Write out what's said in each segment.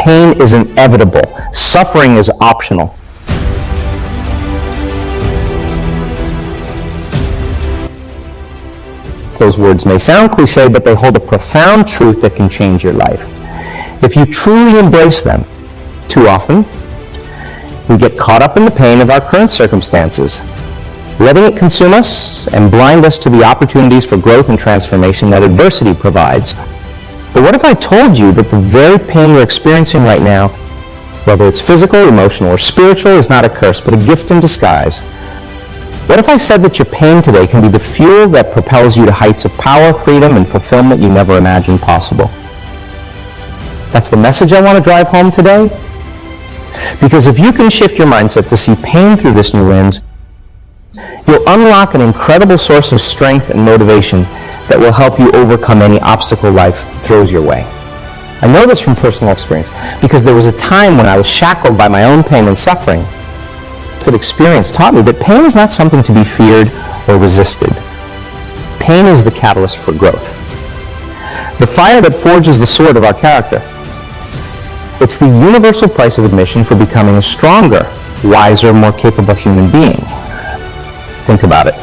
pain is inevitable. Suffering is optional. Those words may sound cliche, but they hold a profound truth that can change your life if you truly embrace them. Too often, we get caught up in the pain of our current circumstances, letting it consume us and blind us to the opportunities for growth and transformation that adversity provides. But what if I told you that the very pain you're experiencing right now, whether it's physical, emotional, or spiritual, is not a curse, but a gift in disguise? What if I said that your pain today can be the fuel that propels you to heights of power, freedom, and fulfillment you never imagined possible? That's the message I want to drive home today. Because if you can shift your mindset to see pain through this new lens, you'll unlock an incredible source of strength and motivation that will help you overcome any obstacle life throws your way. I know this from personal experience because there was a time when I was shackled by my own pain and suffering. That experience taught me that pain is not something to be feared or resisted. Pain is the catalyst for growth, the fire that forges the sword of our character. It's the universal price of admission for becoming a stronger, wiser, more capable human being. Think about it.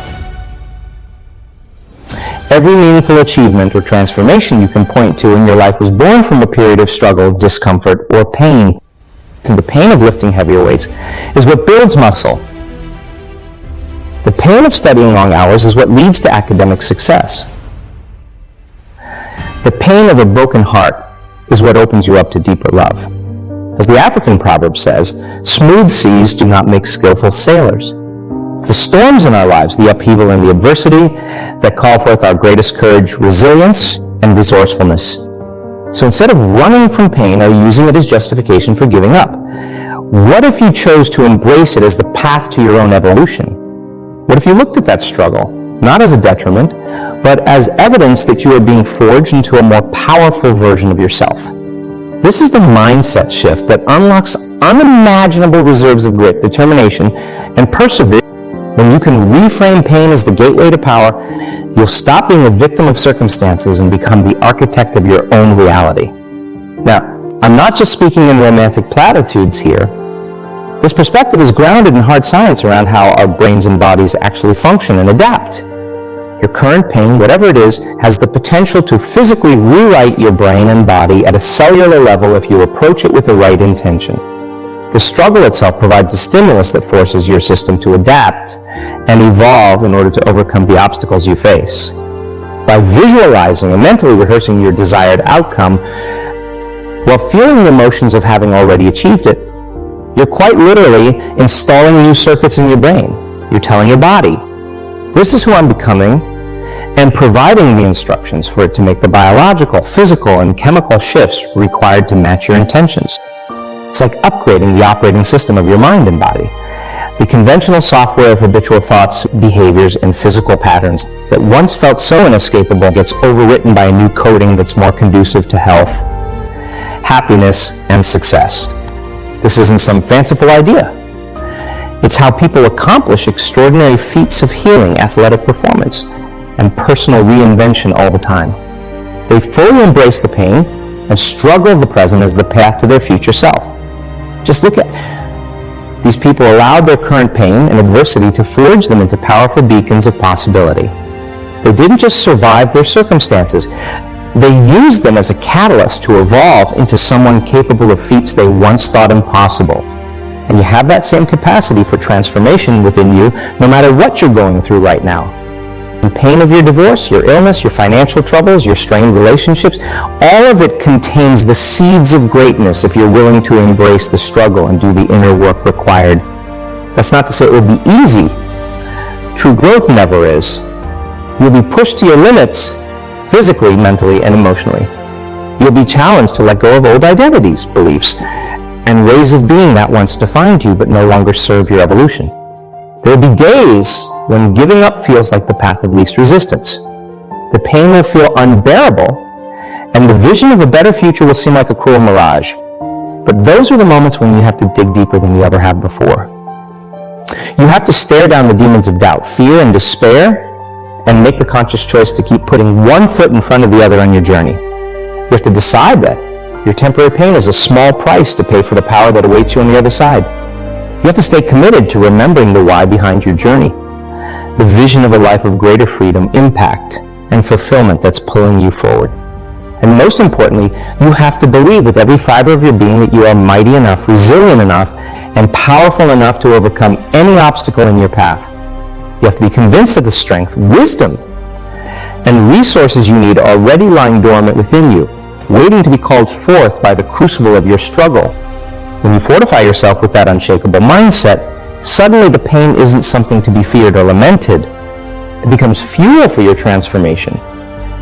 Every meaningful achievement or transformation you can point to in your life was born from a period of struggle, discomfort, or pain. And the pain of lifting heavier weights is what builds muscle. The pain of studying long hours is what leads to academic success. The pain of a broken heart is what opens you up to deeper love. As the African proverb says, smooth seas do not make skillful sailors. It's the storms in our lives, the upheaval and the adversity, that call forth our greatest courage, resilience, and resourcefulness. So instead of running from pain or using it as justification for giving up, what if you chose to embrace it as the path to your own evolution? What if you looked at that struggle, not as a detriment, but as evidence that you are being forged into a more powerful version of yourself? This is the mindset shift that unlocks unimaginable reserves of grit, determination, and perseverance. When you can reframe pain as the gateway to power, you'll stop being a victim of circumstances and become the architect of your own reality. Now, I'm not just speaking in romantic platitudes here. This perspective is grounded in hard science around how our brains and bodies actually function and adapt. Your current pain, whatever it is, has the potential to physically rewrite your brain and body at a cellular level if you approach it with the right intention. The struggle itself provides a stimulus that forces your system to adapt and evolve in order to overcome the obstacles you face. By visualizing and mentally rehearsing your desired outcome, while feeling the emotions of having already achieved it, you're quite literally installing new circuits in your brain. You're telling your body, this is who I'm becoming, and providing the instructions for it to make the biological, physical, and chemical shifts required to match your intentions. It's like upgrading the operating system of your mind and body. The conventional software of habitual thoughts, behaviors, and physical patterns that once felt so inescapable gets overwritten by a new coding that's more conducive to health, happiness, and success. This isn't some fanciful idea. It's how people accomplish extraordinary feats of healing, athletic performance, and personal reinvention all the time. They fully embrace the pain and struggle of the present as the path to their future self. Just look at these people allowed their current pain and adversity to forge them into powerful beacons of possibility. They didn't just survive their circumstances. They used them as a catalyst to evolve into someone capable of feats they once thought impossible. And you have that same capacity for transformation within you, no matter what you're going through right now. The pain of your divorce, your illness, your financial troubles, your strained relationships, all of it contains the seeds of greatness if you're willing to embrace the struggle and do the inner work required. That's not to say it will be easy. True growth never is. You'll be pushed to your limits physically, mentally, and emotionally. You'll be challenged to let go of old identities, beliefs, and ways of being that once defined you but no longer serve your evolution. There will be days when giving up feels like the path of least resistance. The pain will feel unbearable, and the vision of a better future will seem like a cruel mirage. But those are the moments when you have to dig deeper than you ever have before. You have to stare down the demons of doubt, fear, and despair, and make the conscious choice to keep putting one foot in front of the other on your journey. You have to decide that Your temporary pain is a small price to pay for the power that awaits you on the other side. You have to stay committed to remembering the why behind your journey, the vision of a life of greater freedom, impact, and fulfillment that's pulling you forward. And most importantly, you have to believe with every fiber of your being that you are mighty enough, resilient enough, and powerful enough to overcome any obstacle in your path. You have to be convinced of the strength, wisdom, and resources you need already lying dormant within you, waiting to be called forth by the crucible of your struggle. When you fortify yourself with that unshakable mindset, suddenly the pain isn't something to be feared or lamented. It becomes fuel for your transformation.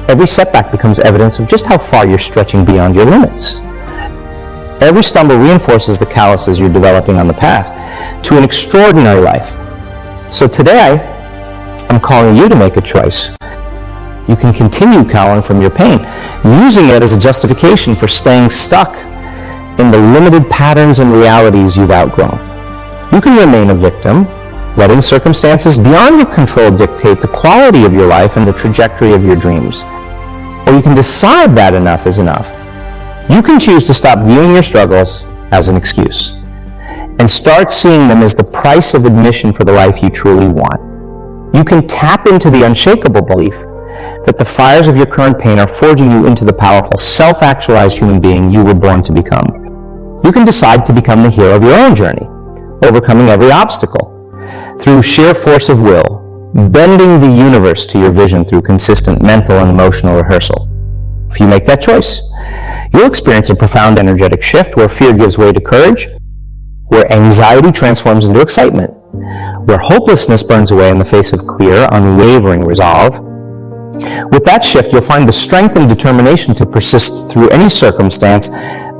Every setback becomes evidence of just how far you're stretching beyond your limits. Every stumble reinforces the calluses you're developing on the path to an extraordinary life. So today, I'm calling you to make a choice. You can continue cowering from your pain, using it as a justification for staying stuck in the limited patterns and realities you've outgrown. You can remain a victim, letting circumstances beyond your control dictate the quality of your life and the trajectory of your dreams. Or you can decide that enough is enough. You can choose to stop viewing your struggles as an excuse and start seeing them as the price of admission for the life you truly want. You can tap into the unshakable belief that the fires of your current pain are forging you into the powerful, self-actualized human being you were born to become. You can decide to become the hero of your own journey, overcoming every obstacle through sheer force of will, bending the universe to your vision through consistent mental and emotional rehearsal. If you make that choice, you'll experience a profound energetic shift where fear gives way to courage, where anxiety transforms into excitement, where hopelessness burns away in the face of clear, unwavering resolve. With that shift, you'll find the strength and determination to persist through any circumstance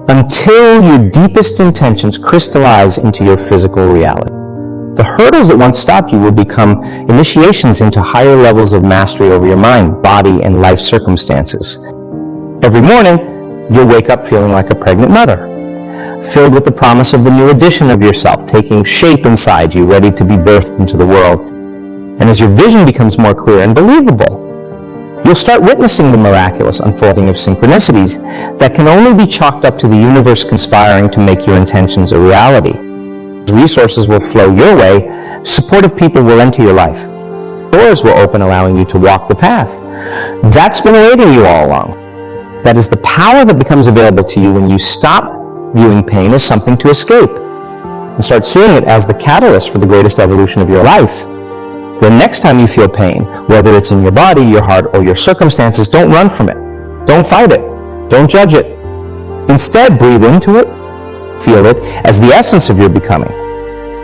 until your deepest intentions crystallize into your physical reality. The hurdles that once stopped you will become initiations into higher levels of mastery over your mind, body, and life circumstances. Every morning, you'll wake up feeling like a pregnant mother, filled with the promise of the new edition of yourself taking shape inside you, ready to be birthed into the world. And as your vision becomes more clear and believable, you'll start witnessing the miraculous unfolding of synchronicities that can only be chalked up to the universe conspiring to make your intentions a reality. Resources will flow your way, supportive people will enter your life. Doors will open, allowing you to walk the path that's been awaiting you all along. That is the power that becomes available to you when you stop viewing pain as something to escape and start seeing it as the catalyst for the greatest evolution of your life. The next time you feel pain, whether it's in your body, your heart, or your circumstances, don't run from it. Don't fight it. Don't judge it. Instead, breathe into it. Feel it as the essence of your becoming.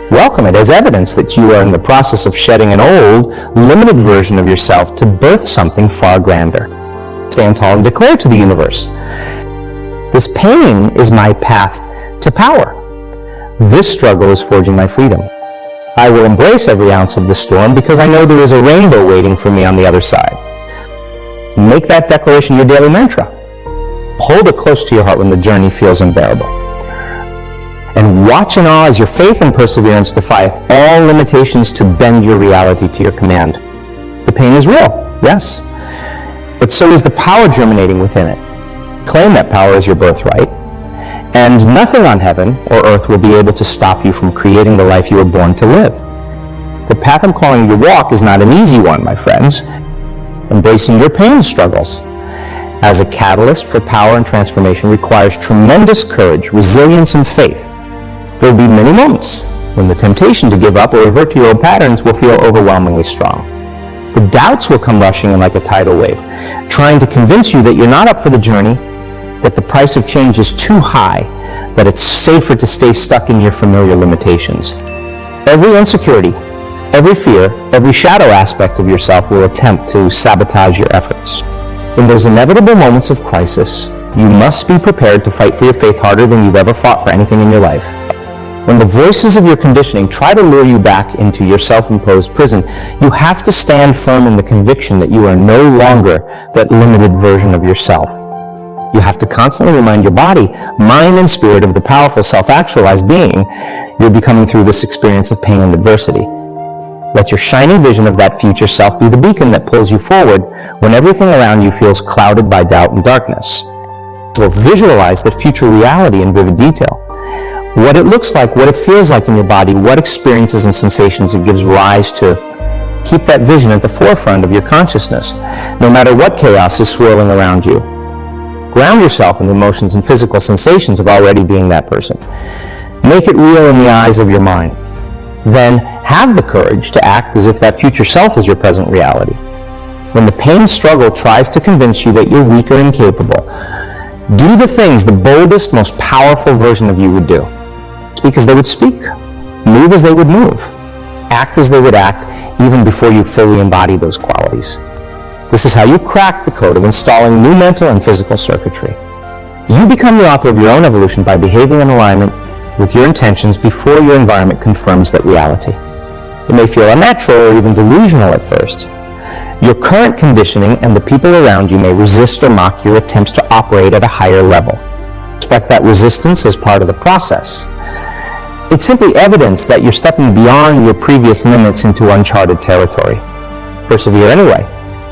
Welcome it as evidence that you are in the process of shedding an old, limited version of yourself to birth something far grander. Stand tall and declare to the universe, this pain is my path to power. This struggle is forging my freedom. I will embrace every ounce of the storm because I know there is a rainbow waiting for me on the other side. Make that declaration your daily mantra. Hold it close to your heart when the journey feels unbearable. And watch in awe as your faith and perseverance defy all limitations to bend your reality to your command. The pain is real, yes, but so is the power germinating within it. Claim that power as your birthright, and nothing on heaven or earth will be able to stop you from creating the life you were born to live. The path I'm calling you to walk is not an easy one, my friends. Embracing your pain struggles as a catalyst for power and transformation requires tremendous courage, resilience, and faith. There will be many moments when the temptation to give up or revert to your old patterns will feel overwhelmingly strong. The doubts will come rushing in like a tidal wave, trying to convince you that you're not up for the journey, that the price of change is too high, that it's safer to stay stuck in your familiar limitations. Every insecurity, every fear, every shadow aspect of yourself will attempt to sabotage your efforts. In those inevitable moments of crisis, you must be prepared to fight for your faith harder than you've ever fought for anything in your life. When the voices of your conditioning try to lure you back into your self-imposed prison, you have to stand firm in the conviction that you are no longer that limited version of yourself. You have to constantly remind your body, mind, and spirit of the powerful self-actualized being you're becoming through this experience of pain and adversity. Let your shining vision of that future self be the beacon that pulls you forward when everything around you feels clouded by doubt and darkness. will visualize that future reality in vivid detail. What it looks like, what it feels like in your body, what experiences and sensations it gives rise to. Keep that vision at the forefront of your consciousness, no matter what chaos is swirling around you. Ground yourself in the emotions and physical sensations of already being that person. Make it real in the eyes of your mind. Then have the courage to act as if that future self is your present reality. When the pain struggle tries to convince you that you're weak or incapable, do the things the boldest, most powerful version of you would do. Speak as they would speak. Move as they would move. Act as they would act, even before you fully embody those qualities. This is how you crack the code of installing new mental and physical circuitry. You become the author of your own evolution by behaving in alignment with your intentions before your environment confirms that reality. It may feel unnatural or even delusional at first. Your current conditioning and the people around you may resist or mock your attempts to operate at a higher level. Expect that resistance as part of the process. It's simply evidence that you're stepping beyond your previous limits into uncharted territory. Persevere anyway.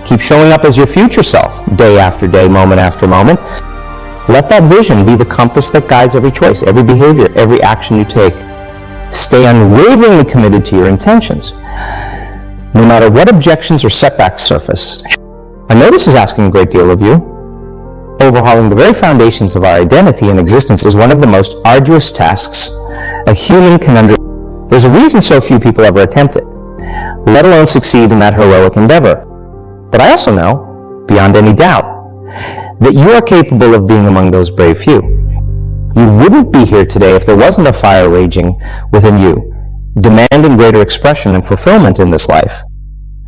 Keep showing up as your future self, day after day, moment after moment. Let that vision be the compass that guides every choice, every behavior, every action you take. Stay unwaveringly committed to your intentions, no matter what objections or setbacks surface. I know this is asking a great deal of you. Overhauling the very foundations of our identity and existence is one of the most arduous tasks a human conundrum. There's a reason so few people ever attempt it, let alone succeed in that heroic endeavor. But I also know, beyond any doubt, that you are capable of being among those brave few. You wouldn't be here today if there wasn't a fire raging within you, demanding greater expression and fulfillment in this life.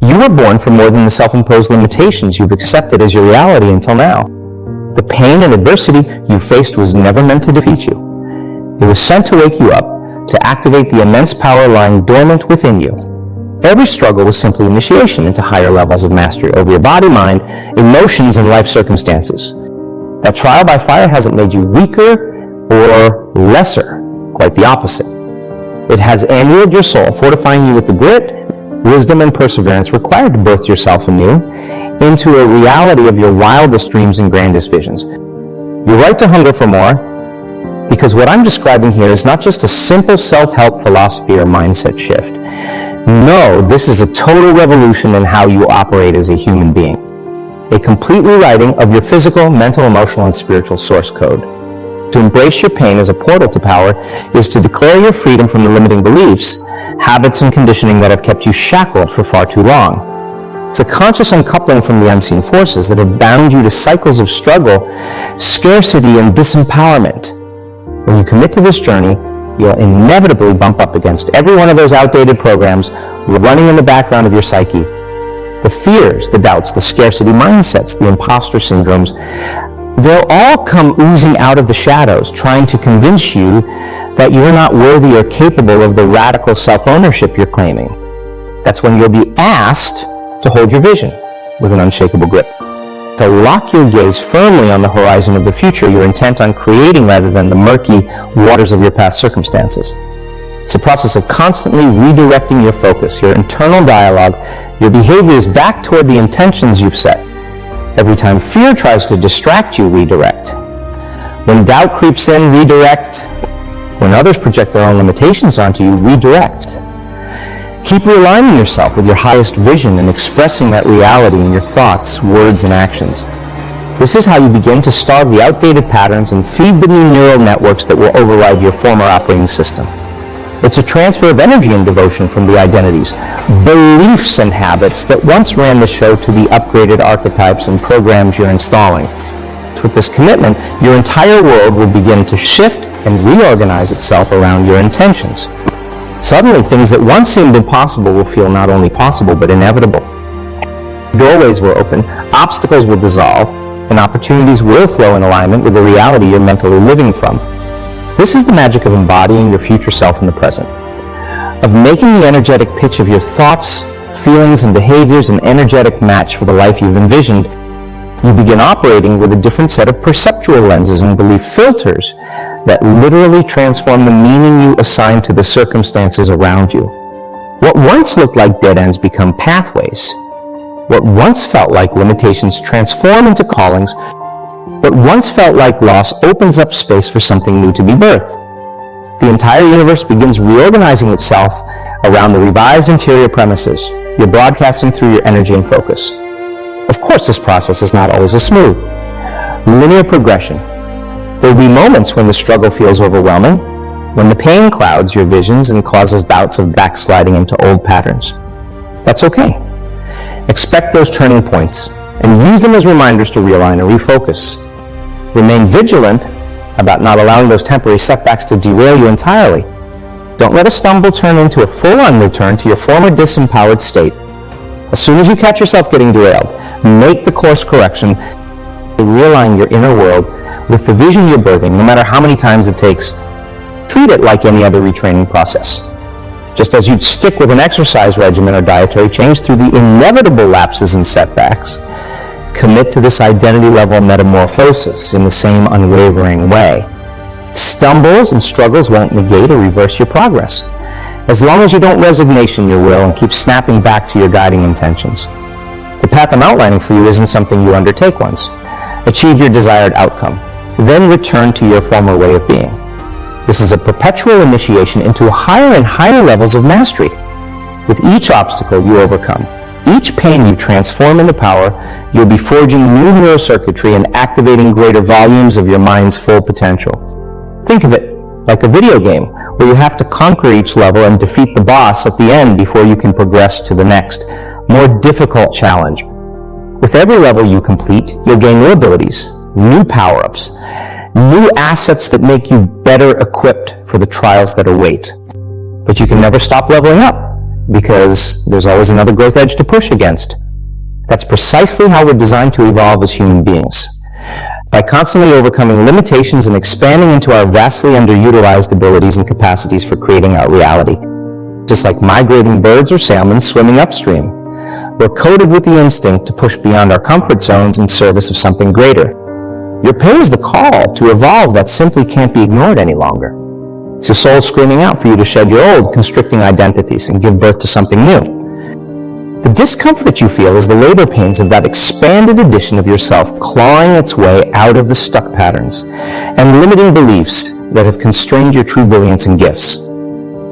You were born for more than the self-imposed limitations you've accepted as your reality until now. The pain and adversity you faced was never meant to defeat you. It was sent to wake you up, to activate the immense power lying dormant within you. Every struggle was simply initiation into higher levels of mastery over your body, mind, emotions, and life circumstances. That trial by fire hasn't made you weaker or lesser, quite the opposite. It has annealed your soul, fortifying you with the grit, wisdom, and perseverance required to birth yourself anew into a reality of your wildest dreams and grandest visions. You're right to hunger for more, because what I'm describing here is not just a simple self-help philosophy or mindset shift. No, this is a total revolution in how you operate as a human being. A complete rewriting of your physical, mental, emotional, and spiritual source code. To embrace your pain as a portal to power is to declare your freedom from the limiting beliefs, habits, and conditioning that have kept you shackled for far too long. It's a conscious uncoupling from the unseen forces that have bound you to cycles of struggle, scarcity, and disempowerment. When you commit to this journey, you'll inevitably bump up against every one of those outdated programs running in the background of your psyche. The fears, the doubts, the scarcity mindsets, the imposter syndromes, they'll all come oozing out of the shadows, trying to convince you that you're not worthy or capable of the radical self-ownership you're claiming. That's when you'll be asked to hold your vision with an unshakable grip, to lock your gaze firmly on the horizon of the future you're intent on creating rather than the murky waters of your past circumstances. It's a process of constantly redirecting your focus, your internal dialogue, your behaviors back toward the intentions you've set. Every time fear tries to distract you, redirect. When doubt creeps in, redirect. When others project their own limitations onto you, redirect. Keep realigning yourself with your highest vision and expressing that reality in your thoughts, words, and actions. This is how you begin to starve the outdated patterns and feed the new neural networks that will override your former operating system. It's a transfer of energy and devotion from the identities, beliefs, and habits that once ran the show to the upgraded archetypes and programs you're installing. With this commitment, your entire world will begin to shift and reorganize itself around your intentions. Suddenly, things that once seemed impossible will feel not only possible, but inevitable. Doorways will open, obstacles will dissolve, and opportunities will flow in alignment with the reality you're mentally living from. This is the magic of embodying your future self in the present, of making the energetic pitch of your thoughts, feelings, and behaviors an energetic match for the life you've envisioned. You begin operating with a different set of perceptual lenses and belief filters that literally transform the meaning you assign to the circumstances around you. What once looked like dead ends become pathways. What once felt like limitations transform into callings, what once felt like loss opens up space for something new to be birthed. The entire universe begins reorganizing itself around the revised interior premises. You're broadcasting through your energy and focus. Of course, this process is not always a smooth, linear progression. There will be moments when the struggle feels overwhelming, when the pain clouds your visions and causes bouts of backsliding into old patterns. That's okay. Expect those turning points and use them as reminders to realign and refocus. Remain vigilant about not allowing those temporary setbacks to derail you entirely. Don't let a stumble turn into a full-on return to your former disempowered state. As soon as you catch yourself getting derailed, make the course correction to realign your inner world with the vision you're birthing, no matter how many times it takes. Treat it like any other retraining process. Just as you'd stick with an exercise regimen or dietary change through the inevitable lapses and setbacks, commit to this identity-level metamorphosis in the same unwavering way. Stumbles and struggles won't negate or reverse your progress, as long as you don't resignation your will and keep snapping back to your guiding intentions. The path I'm outlining for you isn't something you undertake once. Achieve your desired outcome, then return to your former way of being. This is a perpetual initiation into higher and higher levels of mastery. With each obstacle you overcome, each pain you transform into power, you'll be forging new neurocircuitry and activating greater volumes of your mind's full potential. Think of it like a video game where you have to conquer each level and defeat the boss at the end before you can progress to the next, more difficult challenge. With every level you complete, you'll gain new abilities, new power-ups, new assets that make you better equipped for the trials that await. But you can never stop leveling up, because there's always another growth edge to push against. That's precisely how we're designed to evolve as human beings, by constantly overcoming limitations and expanding into our vastly underutilized abilities and capacities for creating our reality. Just like migrating birds or salmon swimming upstream, we're coded with the instinct to push beyond our comfort zones in service of something greater. Your pain is the call to evolve that simply can't be ignored any longer. It's your soul screaming out for you to shed your old, constricting identities and give birth to something new. The discomfort you feel is the labor pains of that expanded edition of yourself clawing its way out of the stuck patterns and limiting beliefs that have constrained your true brilliance and gifts.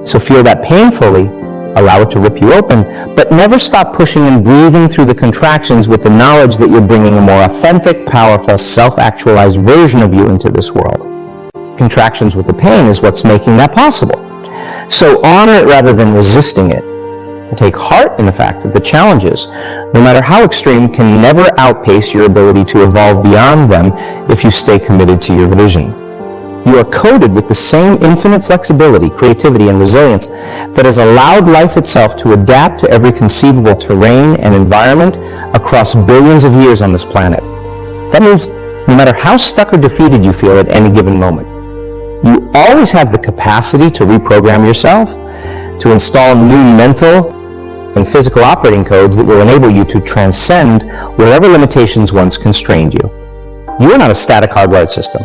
So feel that pain fully, allow it to rip you open, but never stop pushing and breathing through the contractions with the knowledge that you're bringing a more authentic, powerful, self-actualized version of you into this world. Contractions with the pain is what's making that possible. So honor it rather than resisting it. And take heart in the fact that the challenges, no matter how extreme, can never outpace your ability to evolve beyond them if you stay committed to your vision. You are coded with the same infinite flexibility, creativity, and resilience that has allowed life itself to adapt to every conceivable terrain and environment across billions of years on this planet. That means no matter how stuck or defeated you feel at any given moment, you always have the capacity to reprogram yourself, to install new mental and physical operating codes that will enable you to transcend whatever limitations once constrained you. You are not a static hardwired system.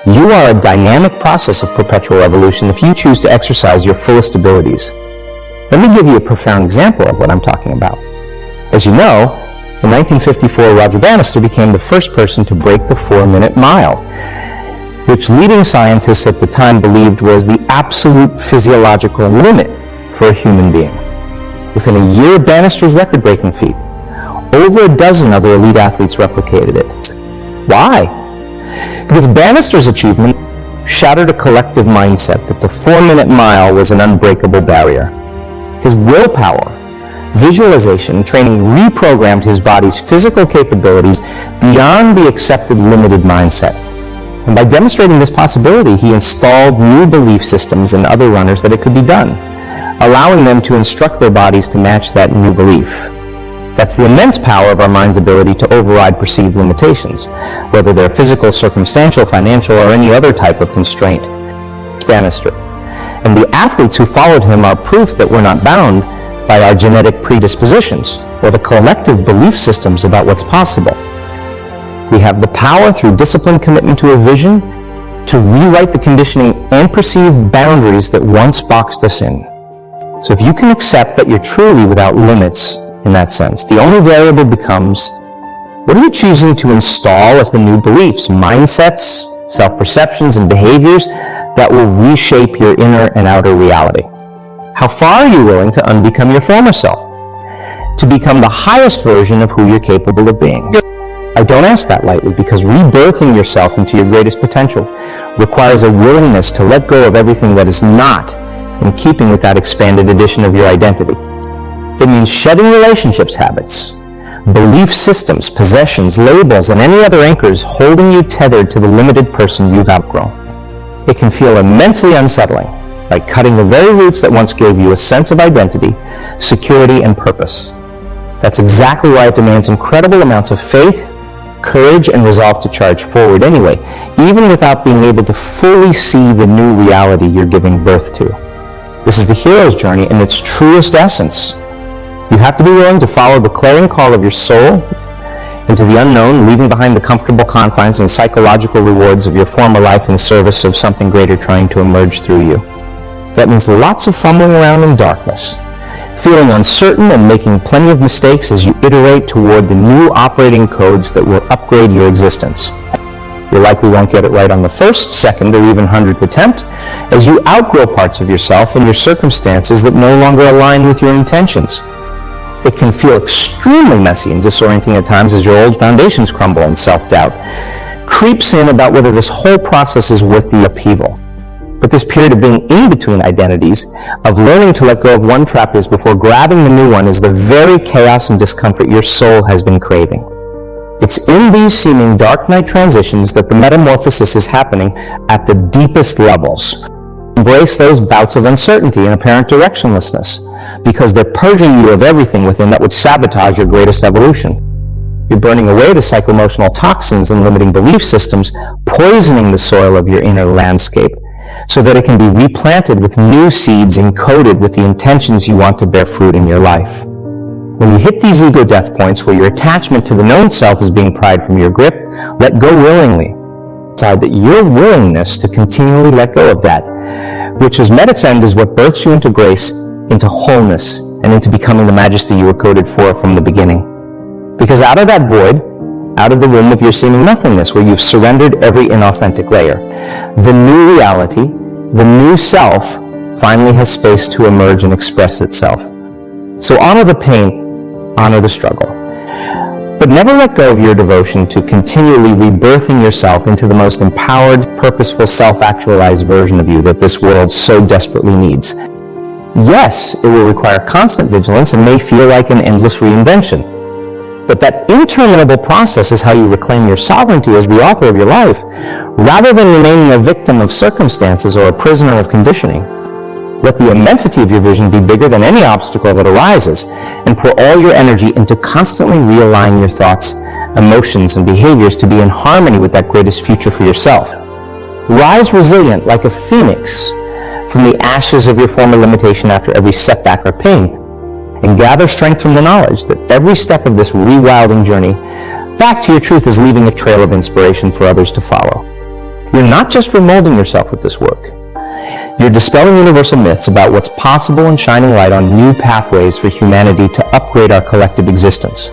You are a dynamic process of perpetual evolution if you choose to exercise your fullest abilities. Let me give you a profound example of what I'm talking about. As you know, in 1954, Roger Bannister became the first person to break the 4-minute mile, which leading scientists at the time believed was the absolute physiological limit for a human being. Within a year of Bannister's record-breaking feat, over a dozen other elite athletes replicated it. Why? Because Bannister's achievement shattered a collective mindset that the 4-minute mile was an unbreakable barrier. His willpower, visualization, and training reprogrammed his body's physical capabilities beyond the accepted limited mindset. And by demonstrating this possibility, he installed new belief systems in other runners that it could be done, allowing them to instruct their bodies to match that new belief. That's the immense power of our mind's ability to override perceived limitations, whether they're physical, circumstantial, financial, or any other type of constraint. Bannister. And the athletes who followed him are proof that we're not bound by our genetic predispositions or the collective belief systems about what's possible. We have the power through disciplined commitment to a vision to rewrite the conditioning and perceived boundaries that once boxed us in. So if you can accept that you're truly without limits in that sense, the only variable becomes, What are you choosing to install as the new beliefs, mindsets, self-perceptions, and behaviors that will reshape your inner and outer reality? How far are you willing to unbecome your former self, to become the highest version of who you're capable of being? I don't ask that lightly, because rebirthing yourself into your greatest potential requires a willingness to let go of everything that is not in keeping with that expanded edition of your identity. It means shedding relationships habits, belief systems, possessions, labels, and any other anchors holding you tethered to the limited person you've outgrown. It can feel immensely unsettling, like cutting the very roots that once gave you a sense of identity, security, and purpose. That's exactly why it demands incredible amounts of faith, courage, and resolve to charge forward anyway, even without being able to fully see the new reality you're giving birth to. This is the hero's journey in its truest essence. You have to be willing to follow the clarion call of your soul into the unknown, leaving behind the comfortable confines and psychological rewards of your former life in service of something greater trying to emerge through you. That means lots of fumbling around in darkness, feeling uncertain and making plenty of mistakes as you iterate toward the new operating codes that will upgrade your existence. You likely won't get it right on the first, second, or even 100th attempt, as you outgrow parts of yourself and your circumstances that no longer align with your intentions. It can feel extremely messy and disorienting at times as your old foundations crumble and self-doubt creeps in about whether this whole process is worth the upheaval. But this period of being in between identities, of learning to let go of one trap is before grabbing the new one, is the very chaos and discomfort your soul has been craving. It's in these seeming dark night transitions that the metamorphosis is happening at the deepest levels. Embrace those bouts of uncertainty and apparent directionlessness, because they're purging you of everything within that would sabotage your greatest evolution. You're burning away the psycho-emotional toxins and limiting belief systems, poisoning the soil of your inner landscape, so that it can be replanted with new seeds encoded with the intentions you want to bear fruit in your life. When you hit these ego death points where your attachment to the known self is being pried from your grip, let go willingly. Decide that your willingness to continually let go of that, which has met its end, is what births you into grace, into wholeness, and into becoming the majesty you were coded for from the beginning. Because out of that void, out of the womb of your seeming nothingness, where you've surrendered every inauthentic layer, the new reality, the new self, finally has space to emerge and express itself. So honor the pain, honor the struggle. But never let go of your devotion to continually rebirthing yourself into the most empowered, purposeful, self-actualized version of you that this world so desperately needs. Yes, it will require constant vigilance and may feel like an endless reinvention. But that interminable process is how you reclaim your sovereignty as the author of your life, rather than remaining a victim of circumstances or a prisoner of conditioning. Let the immensity of your vision be bigger than any obstacle that arises, and pour all your energy into constantly realigning your thoughts, emotions, and behaviors to be in harmony with that greatest future for yourself. Rise resilient like a phoenix from the ashes of your former limitation after every setback or pain, and gather strength from the knowledge that every step of this rewilding journey back to your truth is leaving a trail of inspiration for others to follow. You're not just remolding yourself with this work. You're dispelling universal myths about what's possible and shining light on new pathways for humanity to upgrade our collective existence.